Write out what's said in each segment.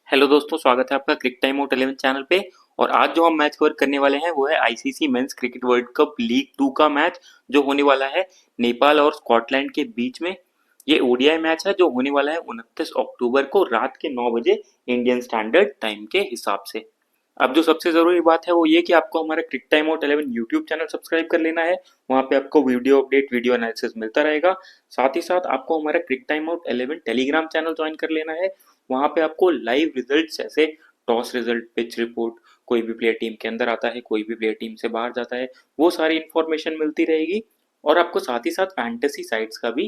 Hello दोस्तों, स्वागत है आपका क्रिक टाइम आउट 11 चैनल पे। और आज जो हम मैच कवर करने वाले हैं वो है ICC men's cricket world cup league 2 का मैच जो होने वाला है नेपाल और स्कॉटलैंड के बीच में। ये ओडीआई मैच है जो होने वाला है 29 अक्टूबर को रात के 9 बजे इंडियन स्टैंडर्ड टाइम के हिसाब से। अब जो सबसे ज़रूरी बात है वो ये कि आपको हमारा Cric Time Out 11 YouTube channel subscribe कर लेना है। वहाँ पे आपको वीडियो अपडेट, वीडियो एनालिसिस मिलता रहेगा। साथ ही साथ आपको हमारा Cric Time Out 11 Telegram channel join कर लेना है। वहाँ पे आपको लाइव रिजल्ट जैसे टॉस रिजल्ट, पिच रिपोर्ट, कोई भी प्लेयर टीम के अंदर आता है, कोई भी प्लेयर टीम से बाहर जाता है, वो सारी इन्फॉर्मेशन मिलती रहेगी। और आपको साथ ही साथ फैंटेसी साइट्स का भी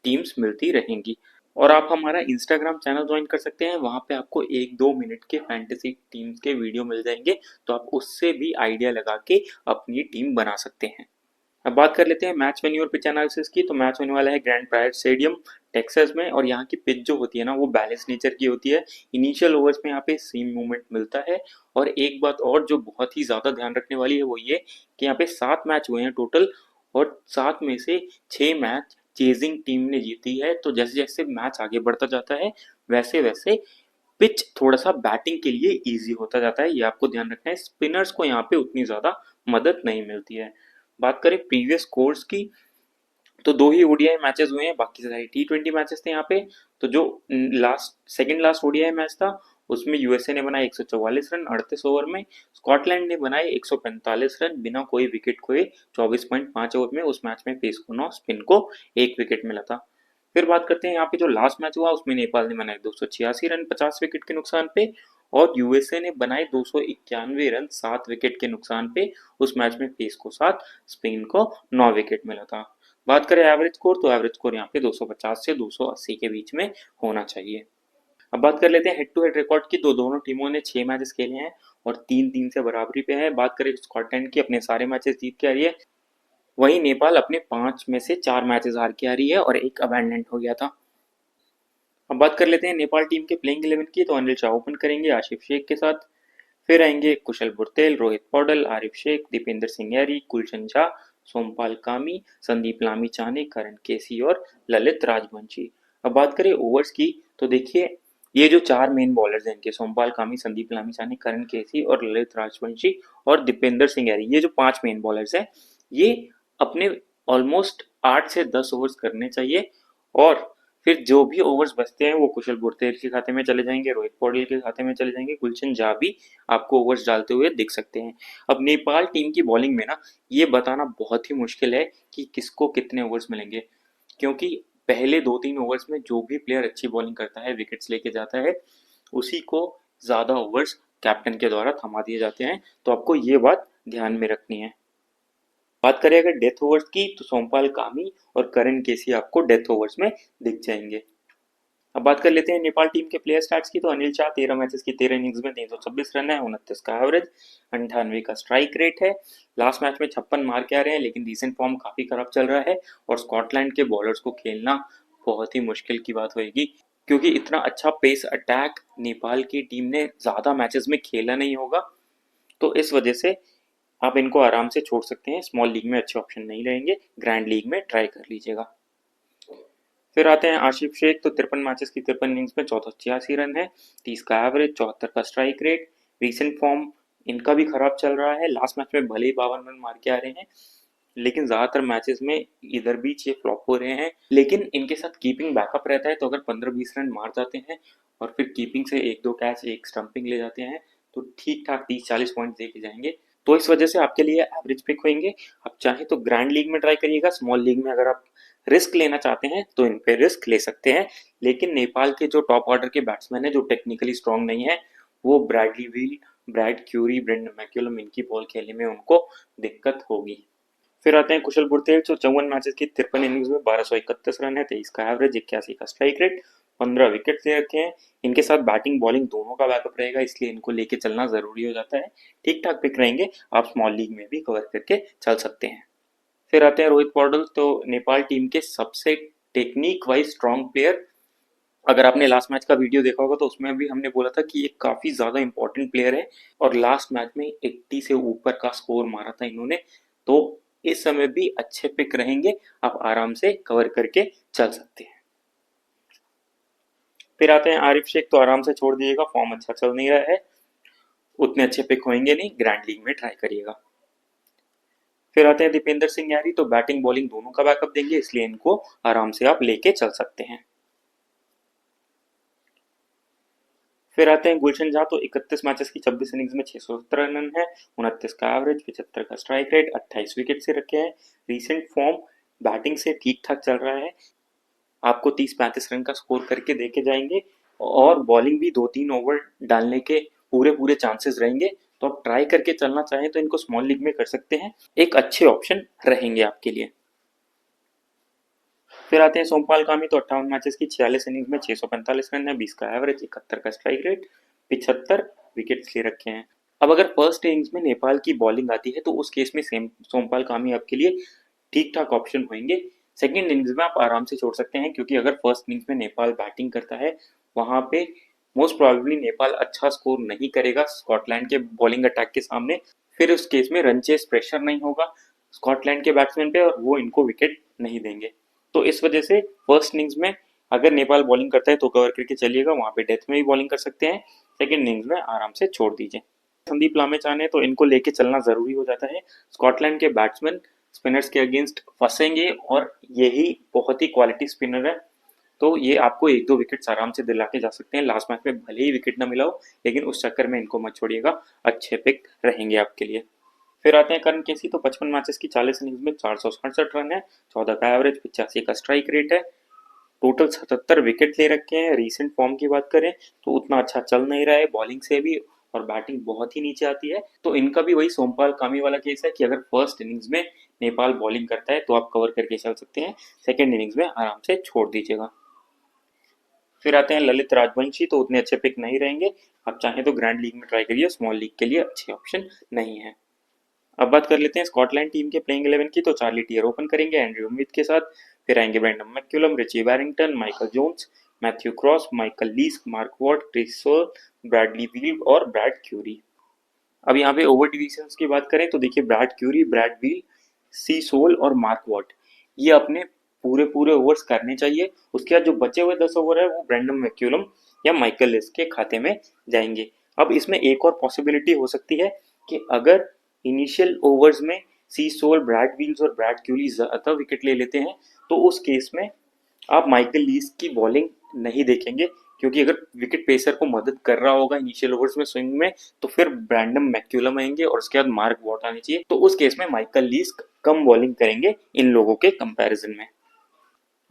टीम्स मिलती रहेंगी। और आप हमारा इंस्टाग्राम चैनल ज्वाइन कर सकते हैं। वहाँ पे आपको 1-2 मिनट के फैंटेसी टीम्स के वीडियो मिल जाएंगे, तो आप उससे भी आइडिया लगा के अपनी टीम बना सकते हैं। अब बात कर लेते हैं मैच वेन्यू और पिच एनालिसिस की। तो मैच होने वाला है ग्रैंड प्रायड स्टेडियम टेक्सास में, और यहाँ की पिच जो होती है ना वो बैलेंस नेचर की होती है। इनिशियल ओवर्स में यहाँ पे सीम मूवमेंट मिलता है। और एक बात और जो बहुत ही ज़्यादा ध्यान रखने वाली है वो ये कि यहाँ पे 7 मैच हुए हैं टोटल, और 7 में से 6 मैच चेजिंग टीम ने जीती है। तो जैसे जैसे मैच आगे बढ़ता जाता है वैसे वैसे पिच थोड़ा सा बैटिंग के लिए ईजी होता जाता है, ये आपको ध्यान रखना है। स्पिनर्स को यहाँ पे उतनी ज़्यादा मदद नहीं मिलती है। बात करें प्रीवियस स्कोर्स की, तो 2 ही ओडीआई मैचेस हुए हैं, बाकी सारे टी20 मैचेस थे यहाँ पे। तो जो सेकंड लास्ट ओडीआई मैच था उसमें यूएसए ने बनाए 144 रन 38 ओवर में। स्कॉटलैंड ने बनाए 145 रन बिना कोई विकेट खोए 24.5 ओवर में। उस मैच में पेस को 9, स्पिन को 1 विकेट मिला था। फिर बात करते हैं यहाँ पे जो लास्ट मैच हुआ उसमें नेपाल ने बनाए 286 रन 50 विकेट के नुकसान पे, और यूएसए ने बनाए 291 रन 7 विकेट के नुकसान पे। उस मैच में पेस को 7, स्पेन को 9 विकेट मिला था। बात करें एवरेज स्कोर, तो एवरेज स्कोर यहाँ पे 250 से 280 के बीच में होना चाहिए। अब बात कर लेते हैं हेड टू हेड रिकॉर्ड की। तो दोनों टीमों ने 6 मैचेस खेले हैं और 3-3 से बराबरी पे है। बात करें स्कॉटलैंड की, अपने सारे मैचेस जीत के आ रही है। वहीं नेपाल अपने 5 में से 4 मैचेस हार के आ रही है और एक अबैंडन हो गया था। अब बात कर लेते हैं नेपाल टीम के प्लेइंग 11 की। तो अनिल शाह ओपन करेंगे आशिफ शेख के साथ। फिर आएंगे कुशल बुरतेल, रोहित पौडल, आरिफ शेख, दीपेंद्र सिंह यारी, कुलचंद झा, सोमपाल कामी, संदीप लामिछाने, करण केसी और ललित राजवंशी। अब बात करें ओवर्स की, तो देखिए ये जो 4 मेन बॉलर्स हैं इनके, सोमपाल कामी, संदीप लामिछाने, करण केसी और ललित राजवंशी और दीपेंद्र सिंह यारी, ये जो 5 मेन बॉलर्स हैं ये अपने ऑलमोस्ट 8 से 10 ओवर्स करने चाहिए। और फिर जो भी ओवर्स बचते हैं वो कुशल बुरतेल के खाते में चले जाएंगे, रोहित पौडेल के खाते में चले जाएंगे, गुलशन झा भी आपको ओवर्स डालते हुए दिख सकते हैं। अब नेपाल टीम की बॉलिंग में ना ये बताना बहुत ही मुश्किल है कि किसको कितने ओवर्स मिलेंगे, क्योंकि पहले 2-3 ओवर्स में जो भी प्लेयर अच्छी बॉलिंग करता है, विकेट्स लेके जाता है, उसी को ज़्यादा ओवर्स कैप्टन के द्वारा थमा दिए जाते हैं। तो आपको ये बात ध्यान में रखनी है। बात करें अगर डेथ ओवर्स की, तो सोमपाल कामी और करण केसी आपको डेथ ओवर्स में दिख जाएंगे। अब बात कर लेते हैं नेपाल टीम के प्लेयर स्टैट्स की। तो अनिल शाह 13 मैचेस की 13 इनिंग्स में 326 रन है, 29 का एवरेज, 98 का स्ट्राइक रेट है। लास्ट मैच में 56 मार के आ रहे हैं, लेकिन रीसेंट फॉर्म काफी खराब चल रहा है और स्कॉटलैंड के बॉलर्स को खेलना बहुत ही मुश्किल की बात होगी, क्योंकि इतना अच्छा पेस अटैक नेपाल की टीम ने ज्यादा मैचेस में खेला नहीं होगा। तो इस वजह से आप इनको आराम से छोड़ सकते हैं। स्मॉल लीग में अच्छे ऑप्शन नहीं रहेंगे, ग्रैंड लीग में ट्राई कर लीजिएगा। फिर आते हैं आशिफ शेख। तो 53 मैचेस की 53 इनिंग्स में 486 रन है, 30 का एवरेज, 74 का स्ट्राइक रेट। रीसेंट फॉर्म इनका भी खराब चल रहा है। लास्ट मैच में भले ही 52 रन मार के आ रहे हैं, लेकिन ज्यादातर मैचेस में इधर बीच ये फ्लॉप हो रहे हैं। लेकिन इनके साथ कीपिंग बैकअप रहता है, तो अगर 15-20 रन मार जाते हैं और फिर कीपिंग से 1-2 कैच, एक स्टंपिंग ले जाते हैं, तो ठीक ठाक 30-40 पॉइंट दे के जाएंगे। तो इस वजह से आपके लिए एवरेज पिक होंगे। आप चाहे तो ग्रैंड लीग में ट्राई करिएगा। स्मॉल लीग में अगर आप रिस्क लेना चाहते हैं तो इन पे रिस्क ले सकते हैं। लेकिन नेपाल के जो टॉप ऑर्डर के बैट्समैन है जो टेक्निकली स्ट्रांग नहीं है, वो Bradley Wheal, Brad Currie, Brendon McCullum, इनकी बॉल खेलने में उनको दिक्कत होगी। फिर आते हैं कुशल बुरतेल। जो 54 मैचेस की 53 इनिंग्स में 1231 रन है, 23 का एवरेज, 81 का स्ट्राइक रेट, 15 विकेट ले रखे हैं। इनके साथ बैटिंग बॉलिंग दोनों का बैकअप रहेगा, इसलिए इनको लेके चलना जरूरी हो जाता है। ठीक ठाक पिक रहेंगे, आप स्मॉल लीग में भी कवर करके चल सकते हैं। फिर आते हैं रोहित पौडल। तो नेपाल टीम के सबसे टेक्निक वाइज स्ट्रॉन्ग प्लेयर। अगर आपने लास्ट मैच का वीडियो देखा होगा तो उसमें भी हमने बोला था कि ये काफी ज्यादा इंपॉर्टेंट प्लेयर है, और लास्ट मैच में 80 से ऊपर का स्कोर मारा था इन्होंने। तो इस समय भी अच्छे पिक रहेंगे, आप आराम से कवर करके चल सकते हैं। फिर आते हैं आरिफ शेख, तो आराम से छोड़ दीजिएगा, फॉर्म अच्छा चल नहीं रहा है, उतने अच्छे पिक होंगे नहीं, ग्रैंड लीग में ट्राई करिएगा। फिर आते हैं दीपेंद्र सिंह यारी, तो बैटिंग बॉलिंग दोनों का बैकअप देंगे, इसलिए इनको आराम से आप लेके चल सकते हैं। फिर आते हैं गुलशन झा, तो 31 मैचेस की 26 इनिंग्स में 617 रन है, 29 का एवरेज, 75 का स्ट्राइक रेट, 28 विकेट से रखे हैं। रीसेंट फॉर्म बैटिंग से ठीक ठाक चल रहा है, आपको 30-35 रन का स्कोर करके देके जाएंगे, और बॉलिंग भी 2-3 ओवर डालने के पूरे पूरे चांसेस रहेंगे। तो आप ट्राई करके चलना चाहें तो इनको स्मॉल लीग में कर सकते हैं, एक अच्छे ऑप्शन रहेंगे आपके लिए। फिर आते हैं सोमपाल कामी, तो 58 मैचेस की 46 इनिंग्स में 645 रन है, 20 का एवरेज, 71 का स्ट्राइक रेट, 75 विकेट्स ले रखे हैं। अब अगर फर्स्ट इनिंग्स में नेपाल की बॉलिंग आती है तो उस केस में सेम सोमपाल कामी आपके लिए ठीक ठाक ऑप्शन होंगे। सेकेंड इनिंग्स में आप आराम से छोड़ सकते हैं, क्योंकि अगर फर्स्ट इनिंग्स में नेपाल बैटिंग करता है, वहां पे मोस्ट प्रोबेबली नेपाल अच्छा स्कोर नहीं करेगा स्कॉटलैंड के बॉलिंग अटैक के सामने। फिर उस केस में रन चेस प्रेशर नहीं होगा स्कॉटलैंड के बैट्समैन पे, और वो इनको विकेट नहीं देंगे। तो इस वजह से फर्स्ट इनिंग्स में अगर नेपाल बॉलिंग करता है तो कवर करके चलिएगा, वहां पे डेथ में भी बॉलिंग कर सकते हैं। सेकेंड इनिंग्स में आराम से छोड़ दीजिए। संदीप लामेचाने, तो इनको लेके चलना जरूरी हो जाता है, स्कॉटलैंड के बैट्समैन स्पिनर्स के अगेंस्ट फंसेंगे, और यही बहुत ही क्वालिटी स्पिनर है, तो ये आपको 1-2 विकेट्स आराम से दिला के जा सकते हैं। लास्ट मैच में भले ही विकेट ना मिला हो, लेकिन उस चक्कर में इनको मत छोड़िएगा, अच्छे पिक रहेंगे आपके लिए। फिर आते हैं करण केसी, तो 55 मैचेस की 40 इनिंग्स में 467 रन है, 14 का एवरेज, 85 का स्ट्राइक रेट है, टोटल 77 विकेट ले रखे हैं। रीसेंट फॉर्म की बात करें तो उतना अच्छा चल नहीं रहा है बॉलिंग से भी, और बैटिंग बहुत ही नीचे आती है। तो इनका भी वही सोमपाल कामी वाला केस है कि अगर फर्स्ट इनिंग्स में नेपाल बॉलिंग करता है तो आप कवर करके चल सकते हैं, सेकेंड इनिंग्स में आराम से छोड़ दीजिएगा। फिर आते हैं ललित राजवंशी, तो उतने अच्छे पिक नहीं रहेंगे, आप चाहें तो ग्रैंड लीग में ट्राई करिए, स्मॉल लीग के लिए अच्छे ऑप्शन नहीं है। अब बात कर लेते हैं स्कॉटलैंड टीम के प्लेइंग 11 की, तो चार्ली टियर ओपन करेंगे एंड्रयू स्मिथ के साथ, फिर आएंगे Brendon McCullum, Richie Berrington, Michael Jones, Matthew Cross, Michael Leask, Mark Watt, Chris Sole, Bradley Wheal और ब्रैड क्यूरी। अब यहाँ पे ओवर डिविजन की बात करें तो देखिए ब्रैड क्यूरी, ब्रैड व्हील, सी सोल और मार्क वॉट, ये अपने पूरे पूरे ओवर्स करने चाहिए। उसके बाद जो बचे हुए 10 ओवर है वो ब्रेंडन मैक्यूलम या माइकल लिस के खाते में जाएंगे। अब इसमें एक और पॉसिबिलिटी हो सकती है कि अगर इनिशियल ओवर्स में सी सोल, ब्रैड व्हील्स और ब्रैड क्यूरी ज्यादा विकेट ले लेते हैं, तो उस केस में आप माइकल लीस की बॉलिंग नहीं देखेंगे, क्योंकि अगर विकेट पेसर को मदद कर रहा होगा इनिशियल ओवर्स में स्विंग में, तो फिर ब्रैंडम मैक्यूलम आएंगे और उसके बाद मार्क वॉट आने चाहिए, तो उस केस में माइकल लीस कम बॉलिंग करेंगे इन लोगों के कंपैरिजन में।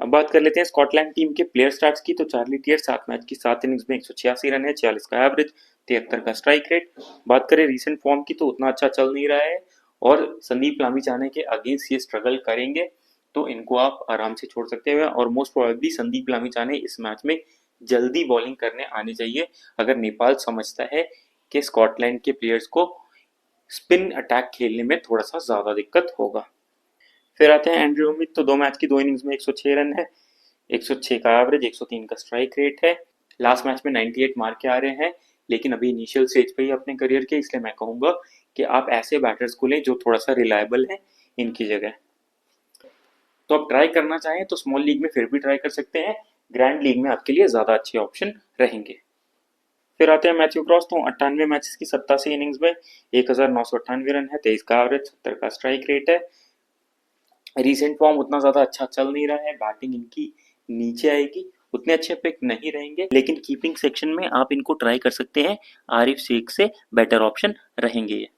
अब बात कर लेते हैं स्कॉटलैंड टीम के प्लेयर स्टार्ट्स की, तो चार्ली टियर 7 मैच की 7 इनिंग्स में 186 रन है, 46 का एवरेज, 73 का स्ट्राइक रेट। बात करें रीसेंट फॉर्म की तो उतना अच्छा चल नहीं रहा है, और संदीप लामिछाने के अगेंस्ट ये स्ट्रगल करेंगे, तो इनको आप आराम से छोड़ सकते हैं, और मोस्ट प्रोबेबली संदीप लामिछाने इस मैच में जल्दी बॉलिंग करने आने चाहिए, अगर नेपाल समझता है कि स्कॉटलैंड के प्लेयर्स को स्पिन अटैक खेलने में थोड़ा सा ज्यादा दिक्कत होगा। फिर आते हैं एंड्रयू स्मिथ, तो 2 मैच की 2 इनिंग्स में 106 रन है, 106 का एवरेज, 103 का स्ट्राइक रेट है, लास्ट मैच में 98 मार के आ रहे हैं, लेकिन अभी इनिशियल स्टेज पे ही अपने करियर के, इसलिए मैं कहूंगा कि आप ऐसे बैटर्स को लें जो थोड़ा सा रिलायबल है इनकी जगह। तो आप ट्राई करना चाहें तो स्मॉल लीग में फिर भी ट्राई कर सकते हैं, ग्रैंड लीग में आपके लिए ज्यादा अच्छे ऑप्शन रहेंगे। फिर आते हैं मैथ्यू क्रॉस, तो 98 मैचेस की 87 इनिंग्स में 1998 रन है, 23 का एवरेज, 70 का स्ट्राइक रेट है। रीसेंट फॉर्म उतना ज्यादा अच्छा चल नहीं रहा है, बैटिंग इनकी नीचे आएगी, उतने अच्छे पिक नहीं रहेंगे, लेकिन कीपिंग सेक्शन में आप इनको ट्राई कर सकते हैं, आरिफ शेख से बेटर ऑप्शन रहेंगे ये।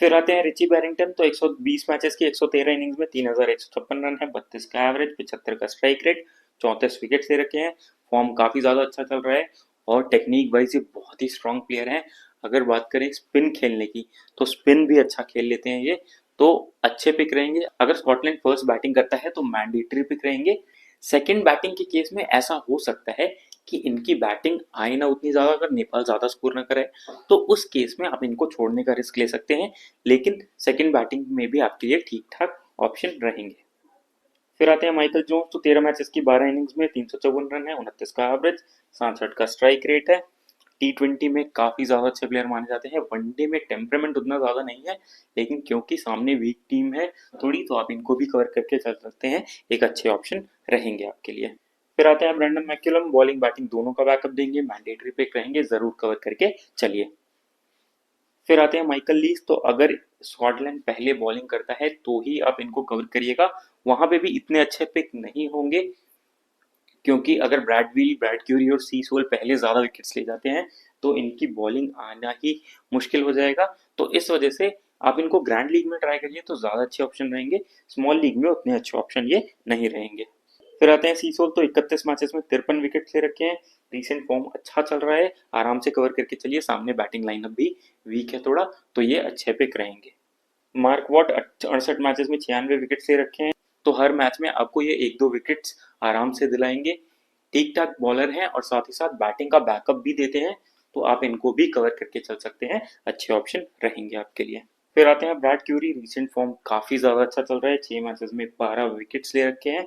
फिर आते हैं रिची बैरिंगटन, तो 120 मैचेस की 113 इनिंग्स में 3156 रन है, 32 का एवरेज, 75 का स्ट्राइक रेट, 34 विकेट ले रखे हैं। फॉर्म काफी ज्यादा अच्छा चल रहा है, और टेक्निक वाइज ये बहुत ही स्ट्रॉन्ग प्लेयर हैं। अगर बात करें स्पिन खेलने की, तो स्पिन भी अच्छा खेल लेते हैं ये, तो अच्छे पिक रहेंगे। अगर स्कॉटलैंड फर्स्ट बैटिंग करता है तो मैंडेटरी पिक रहेंगे। सेकेंड बैटिंग के केस में ऐसा हो सकता है कि इनकी बैटिंग आए ना उतनी ज्यादा, अगर नेपाल ज्यादा स्कोर ना करे, तो उस केस में आप इनको छोड़ने का रिस्क ले सकते हैं, लेकिन सेकेंड बैटिंग में भी आपके लिए ठीक ठाक ऑप्शन रहेंगे। फिर आते हैं माइकल जोन्स, तो 13 मैचेस की 12 इनिंग्स में 354 रन है, 29 का एवरेज, 67 का स्ट्राइक रेट है। T20 में काफी ज्यादा अच्छे प्लेयर माने जाते हैं, वनडे में टेम्परामेंट उतना ज्यादा नहीं है, लेकिन क्योंकि सामने वीक टीम है थोड़ी, तो आप इनको भी कवर करके चल सकते हैं, एक अच्छे ऑप्शन रहेंगे आपके लिए। फिर आते हैं ब्रैंडन मैक्यूलम, बॉलिंग बैटिंग दोनों का बैकअप देंगे, मैंडेटरी पिक रहेंगे, जरूर कवर करके चलिए। फिर आते हैं माइकल लीस, तो अगर स्कॉटलैंड पहले बॉलिंग करता है तो ही आप इनको कवर करिएगा, वहां पे भी इतने अच्छे पिक नहीं होंगे, क्योंकि अगर ब्रैडविल, ब्रैड क्यूरी और सी सोल पहले ज्यादा विकेट्स ले जाते हैं तो इनकी बॉलिंग आना ही मुश्किल हो जाएगा। तो इस वजह से आप इनको ग्रैंड लीग में ट्राई करिए तो ज्यादा अच्छे ऑप्शन रहेंगे, स्मॉल लीग में उतने अच्छे ऑप्शन ये नहीं रहेंगे। फिर आते हैं सीसोल, तो 31 मैचेस में 53 विकेट ले रखे हैं, रिसेंट फॉर्म अच्छा चल रहा है, आराम से कवर करके चलिए, सामने बैटिंग लाइनअप भी वीक है थोड़ा, तो ये अच्छे पिक रहेंगे। मार्क वॉट 68 मैचेस में 96 विकेट ले रखे हैं, तो हर मैच में आपको ये 1-2 विकेट्स आराम से दिलाएंगे, ठीक ठाक बॉलर हैं और साथ ही साथ बैटिंग का बैकअप भी देते हैं, तो आप इनको भी कवर करके चल सकते हैं, अच्छे ऑप्शन रहेंगे आपके लिए। फिर आते हैं ब्रैड क्यूरी, रिसेंट फॉर्म काफी ज्यादा अच्छा चल रहा है, 6 मैचेस में 12 विकेट्स ले रखे हैं,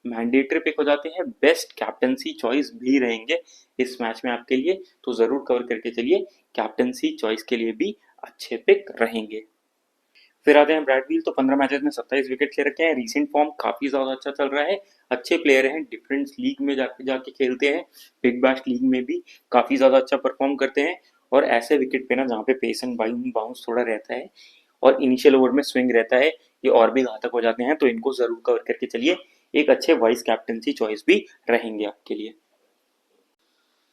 मैंडेटरी पिक हो जाते हैं, बेस्ट कैप्टनसी चॉइस भी रहेंगे इस मैच में आपके लिए, तो जरूर कवर करके चलिए, कैप्टनसी चॉइस के लिए भी अच्छे पिक रहेंगे। फिर आते हैं ब्रैडविल, तो 15 मैचेस में 27 विकेट ले रखे हैं, रीसेंट फॉर्म काफी ज्यादा अच्छा चल रहा है, अच्छे प्लेयर हैं, डिफरेंट लीग में जाके खेलते हैं, बिग बैश लीग में भी काफी ज्यादा अच्छा परफॉर्म करते हैं, और ऐसे विकेट पे ना जहाँ पे पेस एंड बाउंस थोड़ा रहता है और इनिशियल ओवर में स्विंग रहता है, ये और भी घातक हो जाते हैं, तो इनको जरूर कवर करके चलिए, एक अच्छे वाइस कैप्टनसी चॉइस भी रहेंगे आपके लिए।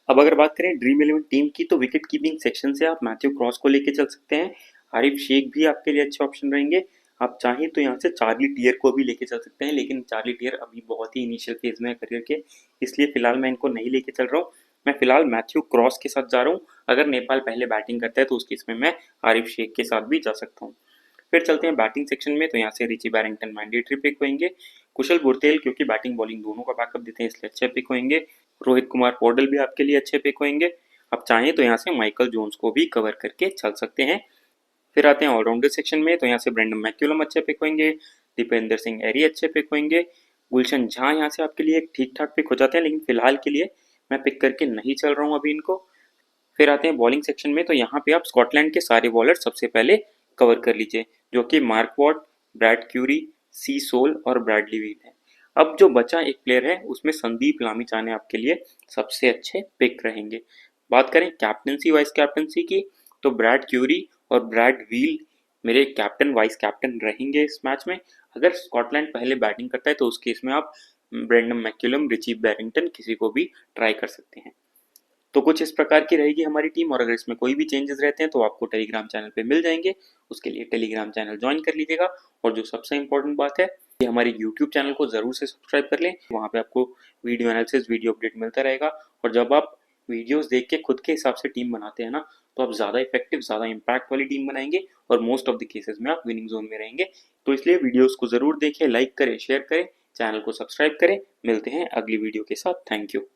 अब अगर बात करें ड्रीम 11 टीम की, तो विकेट कीपिंग सेक्शन से आप मैथ्यू क्रॉस को लेके चल सकते हैं, आरिफ शेख भी आपके लिए अच्छे ऑप्शन रहेंगे, आप चाहें तो यहाँ से चार्ली टियर को भी लेके चल सकते हैं, लेकिन चार्ली टियर अभी बहुत ही इनिशियल फेज में है करियर के, इसलिए फिलहाल मैं इनको नहीं लेके चल रहा हूँ, मैं फिलहाल मैथ्यू क्रॉस के साथ जा रहा हूँ, अगर नेपाल पहले बैटिंग करता है तो उस केस में मैं आरिफ शेख के साथ भी जा सकता हूँ। फिर चलते हैं बैटिंग सेक्शन में, तो यहाँ से रिची बैरिंगटन मैंडेटरी पिक होंगे, कुशल बुरतेल क्योंकि बैटिंग बॉलिंग दोनों का बैकअप देते हैं इसलिए अच्छे पिक होंगे, रोहित कुमार पौडल भी आपके लिए अच्छे पिक होंगे, आप चाहें तो यहाँ से माइकल जोन्स को भी कवर करके चल सकते हैं। फिर आते हैं ऑलराउंडर सेक्शन में, तो यहाँ से ब्रेंडन मैक्यूलम अच्छे पिक होंगे, दीपेंद्र सिंह एरी अच्छे पिक होंगे, गुलशन झा यहाँ से आपके लिए एक ठीक ठाक पिक हो जाते हैं, लेकिन फिलहाल के लिए मैं पिक करके नहीं चल रहा हूँ अभी इनको। फिर आते हैं बॉलिंग सेक्शन में, तो यहाँ पे आप स्कॉटलैंड के सारे बॉलर सबसे पहले कवर कर लीजिए, जो कि मार्क वॉट, ब्रैड क्यूरी, सी सोल और ब्रैडली वील है। अब जो बचा एक प्लेयर है उसमें संदीप लामिछाने आपके लिए सबसे अच्छे पिक रहेंगे। बात करें कैप्टनसी वाइस कैप्टनसी की, तो ब्रैड क्यूरी और ब्रैड व्हील मेरे कैप्टन वाइस कैप्टन रहेंगे इस मैच में, अगर स्कॉटलैंड पहले बैटिंग करता है तो उस केस में आप ब्रेंडन मैक्यूलम, रिची बैरिंगटन किसी को भी ट्राई कर सकते हैं। तो कुछ इस प्रकार की रहेगी हमारी टीम, और अगर इसमें कोई भी चेंजेस रहते हैं तो आपको टेलीग्राम चैनल पे मिल जाएंगे, उसके लिए टेलीग्राम चैनल ज्वाइन कर लीजिएगा, और जो सबसे इंपॉर्टेंट बात है कि हमारे यूट्यूब चैनल को जरूर से सब्सक्राइब कर लें, वहाँ पे आपको वीडियो एनालिसिस, वीडियो अपडेट मिलता रहेगा, और जब आप वीडियोस देख के खुद के हिसाब से टीम बनाते हैं ना, तो आप ज़्यादा इफेक्टिव, ज़्यादा इम्पैक्ट वाली टीम बनाएंगे, और मोस्ट ऑफ द केसेस में आप विनिंग जोन में रहेंगे। तो इसलिए वीडियोस को ज़रूर देखें, लाइक करें, शेयर करें, चैनल को सब्सक्राइब करें, मिलते हैं अगली वीडियो के साथ, थैंक यू।